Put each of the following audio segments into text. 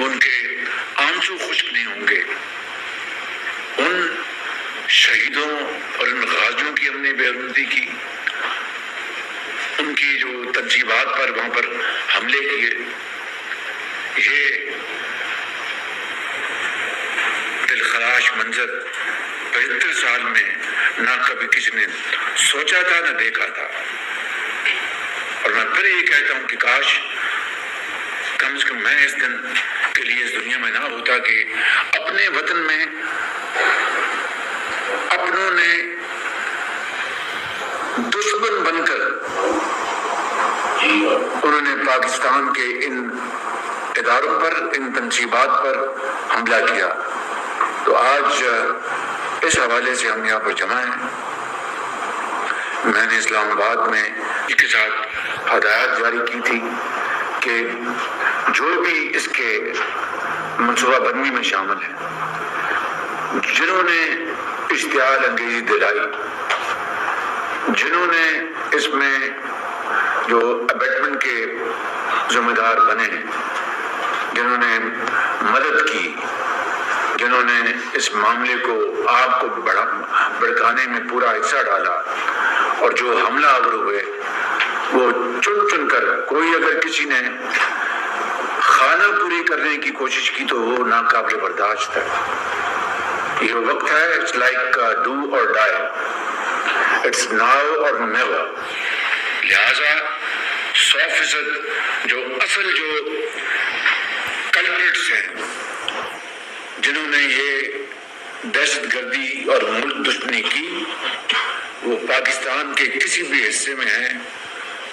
ان کے آنسو خشک نہیں ہوں گے. ان شہیدوں اور ان غازیوں کی ہم نے بے حرمتی کی، ان کی جو تنصیبات پر وہاں پر حملے کیے، یہ دلخراش منظر 75 سال میں نہ کبھی کسی نے سوچا تھا نہ دیکھا تھا. اور میں پھر یہ کہتا ہوں کہ کاش کم از کم میں اس دن کے لیے اس دنیا میں نہ ہوتا کہ اپنے وطن میں اپنوں نے دشمن بن کر انہوں نے پاکستان کے ان اداروں پر، ان تنصیبات پر حملہ کیا. تو آج اس حوالے سے ہم یہاں پر جمع ہیں. میں نے اسلام آباد میں اس کے ساتھ ہدایت جاری کی تھی کہ جو بھی اس کے منصوبہ بندی میں شامل ہیں، جنہوں نے اشتعال انگیزی دلائی، جنہوں نے اس میں جو ابیٹمنٹ کے ذمہ دار بنے، جنہوں نے مدد کی، جنہوں نے اس معاملے کو آگ کو بھڑکانے میں پورا حصہ ڈالا، اور جو حملہ آور ہوئے وہ چن چن کر، کوئی اگر کسی نے خانہ پوری کرنے کی کوشش کی تو وہ ناقابل برداشت ہے. یہ وقت ہے، اٹس لائک ڈو اور ڈائی، اٹس ناؤ اور نیور. لہذا 100% جو اصل جو کلپریٹس ہیں، جنہوں نے یہ دہشت گردی اور ملک دشمنی کی، وہ پاکستان کے کسی بھی حصے میں ہیں،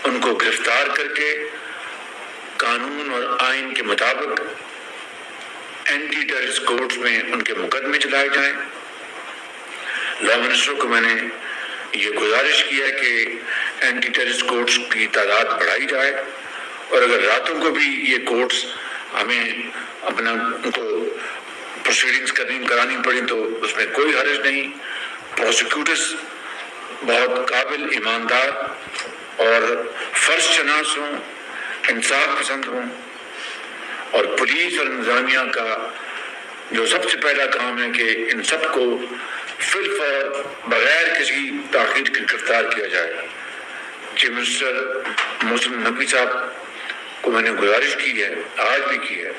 ان کو گرفتار کر کے قانون اور آئین کے مطابق اینٹی ٹیررسٹ کورٹس میں ان کے مقدمے چلائے جائیں. لا منسٹر کو میں نے یہ گزارش کیا کہ اینٹی ٹیررسٹ کورٹس کی تعداد بڑھائی جائے، اور اگر راتوں کو بھی یہ کورٹس ہمیں اپنا ان کو پروسیڈنگز کرانی پڑی تو اس میں کوئی حرج نہیں. پروسیکیوٹرز بہت قابل، ایماندار اور فرض شناس ہوں، انصاف پسند ہوں، اور پولیس اور انتظامیہ کا جو سب سے پہلا کام ہے کہ ان سب کو فی الفور بغیر کسی تاخیر کے گرفتار کیا جائے. چیف منسٹر محسن نقوی صاحب کو میں نے گزارش کی ہے، آج بھی کی ہے،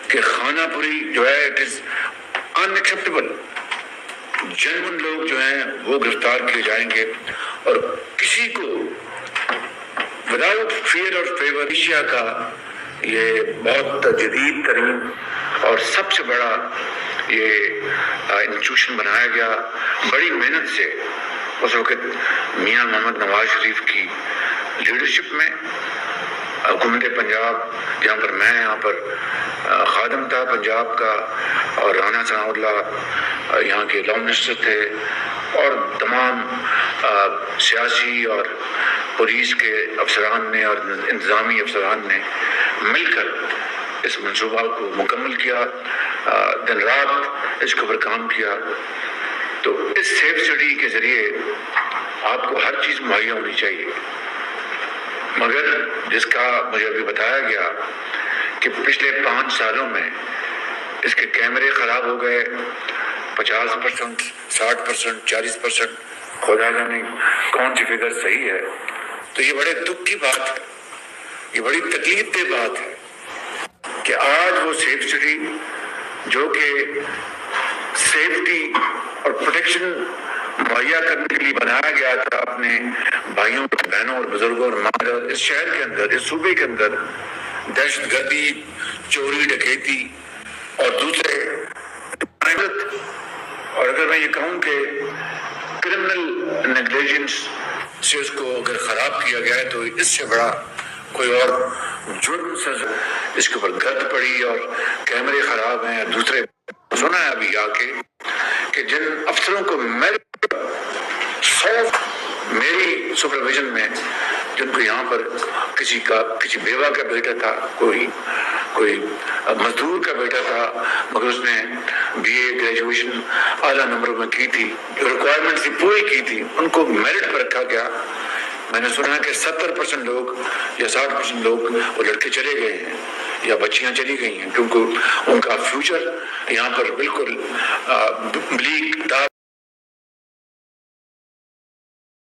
کہ خانہ پوری جو ہے اٹ از ان ایکسیپٹیبل. جنون لوگ جو ہیں وہ گرفتار کیے جائیں گے، اور کسی کو وداؤٹ فیئر اور فیور. ایشیا کا یہ بہت جدید ترین اور سب سے بڑا یہ انسٹیٹیوشن بنایا گیا بڑی محنت سے اس وقت میاں محمد نواز شریف کی لیڈرشپ میں. حکومت پنجاب جہاں پر میں یہاں پر خادم تھا پنجاب کا، اور رانا ثناء اللہ یہاں کے لا منسٹر تھے، اور تمام سیاسی اور پولیس کے افسران نے اور انتظامی افسران نے مل کر اس منصوبہ کو مکمل کیا، دن رات اس کے اوپر کام کیا. تو اس سیف سٹی کے ذریعے آپ کو ہر چیز مہیا ہونی چاہیے، مگر جس کا مجھے ابھی بتایا گیا کہ پچھلے 5 سالوں میں اس کے کیمرے خراب ہو گئے 50%، 60%، 40%، خدا جانے کون سی فگر صحیح ہے. تو یہ بڑے دکھ کی بات ہے، یہ بڑی تکلیف دہ بات ہے کہ آج وہ سیف سٹی جو کہ سیفٹی اور پروٹیکشن مہیا کرنے کے لیے بنایا گیا تھا اپنے بھائیوں، بہنوں اور بزرگوں اور ماں، اس شہر کے اندر، اس صوبے کے اندر دہشت گردی، چوری ڈکیتی اور دوسرے، اور اگر میں یہ کہوں کہ کرمنل نیگلیجنس سے اس کو اگر خراب کیا گیا ہے تو اس سے بڑا کوئی اور جرم اس کے اوپر گرد پڑی اور کیمرے خراب ہیں. دوسرے سنا ہے ابھی آ کے کہ جن افسروں کو میری سپرویژن میں، جن کو یہاں پر کسی بیوہ کا بیٹا تھا، کوئی مزدور کا بیٹا تھا، مگر اس نے BA گریجویشن اعلیٰ نمبروں میں کی تھی، جو ریکوائرمنٹ تھی پوری کی تھی، ان کو میرٹ پر رکھا گیا. میں نے سنا کہ 70% لوگ یا 60% لوگ وہ لڑکے چلے گئے ہیں. یا بچیاں چلی گئی ہیں، کیونکہ ان کا فیوچر یہاں پر بالکل بلیک